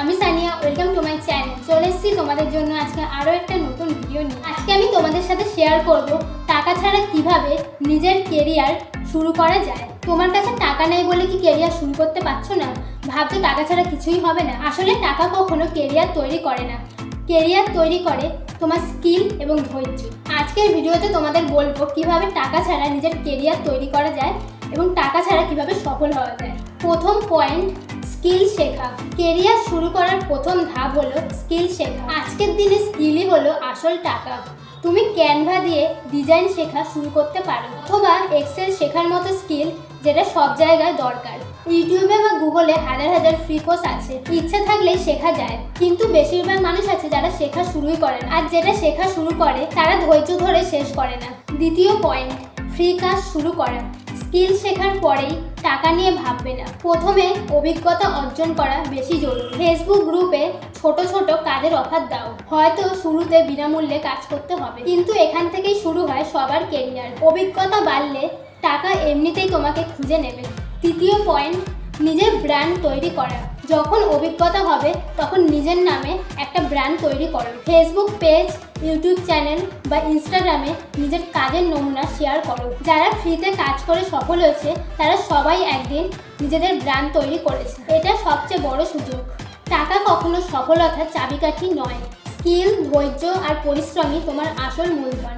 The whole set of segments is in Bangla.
আমি Sania, welcome to my channel. চলে এসেছি তোমাদের জন্য আজকে আরও একটা নতুন ভিডিও নিয়ে। আজকে আমি তোমাদের সাথে শেয়ার করব টাকা ছাড়া কিভাবে নিজের কেরিয়ার শুরু করা যায়। তোমার কাছে টাকা নেই বলে কি কেরিয়ার শুরু করতে পারছো না? ভাবছো টাকা ছাড়া কিছুই হবে না। আসলে টাকা কখনো কেরিয়ার তৈরি করে না, কেরিয়ার তৈরি করে তোমার স্কিল এবং ধৈর্য। আজকের ভিডিওতে তোমাদের বলবো কিভাবে টাকা ছাড়া নিজের কেরিয়ার তৈরি করা যায় এবং টাকা ছাড়া কিভাবে সফল হওয়া যায়। প্রথম পয়েন্ট, স্কিল শেখা। কেরিয়ার শুরু করার প্রথম ধাপ হলো স্কিল শেখা। আজকের দিনে স্কিলই হলো আসল টাকা। তুমি ক্যানভা দিয়ে ডিজাইন শেখা শুরু করতে পারো, অথবা এক্সেল শেখার মতো স্কিল যেটা সব জায়গায় দরকার। ইউটিউবে বা গুগলে হাজার হাজার ফ্রি কোর্স আছে, ইচ্ছা থাকলেই শেখা যায়। কিন্তু বেশিরভাগ মানুষ আছে যারা শেখা শুরুই করে না, আর যেটা শেখা শুরু করে তারা ধৈর্য ধরে শেষ করে না। দ্বিতীয় পয়েন্ট, ফ্রি কাজ শুরু করা। স্কিল শেখার পরেই টাকা নিয়ে ভাববে না, প্রথমে অভিজ্ঞতা অর্জন করা বেশি জরুরি। ফেসবুক গ্রুপে ছোট ছোট কাজের অফার দাও। হয়তো শুরুতে বিনামূল্যে কাজ করতে হবে, কিন্তু এখান থেকেই শুরু হয় সবার কেরিয়ার। অভিজ্ঞতা বাড়লে টাকা এমনিতেই তোমাকে খুঁজে নেবে। তৃতীয় পয়েন্ট, নিজের ব্র্যান্ড তৈরি করা। যখন অভিজ্ঞতা হবে তখন নিজের নামে একটা ব্র্যান্ড তৈরি করো। ফেসবুক পেজ, ইউটিউব চ্যানেল বা ইনস্টাগ্রামে নিজের কাজের নমুনা শেয়ার করো। যারা ফ্রিতে কাজ করে সফল হয়েছে তারা সবাই একদিন নিজেদের ব্র্যান্ড তৈরি করেছে। এটা সবচেয়ে বড় সুযোগ। টাকা কখনো সফলতার চাবিকাঠি নয়, স্কিল, ধৈর্য আর পরিশ্রমই তোমার আসল মূলধন।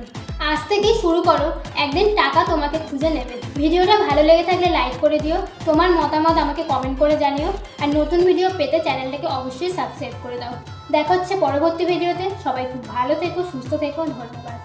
আজ থেকেই শুরু করো, একদিন টাকা তোমাকে খুঁজে নেবে। ভিডিওটা ভালো লেগে থাকলে লাইক করে দিও, তোমার মতামত আমাকে কমেন্ট করে জানিও, আর নতুন ভিডিও পেতে চ্যানেলটাকে অবশ্যই সাবস্ক্রাইব করে দাও। দেখা হচ্ছে পরবর্তী ভিডিওতে। সবাই খুব ভালো থেকো, সুস্থ থেকো, ধন্যবাদ।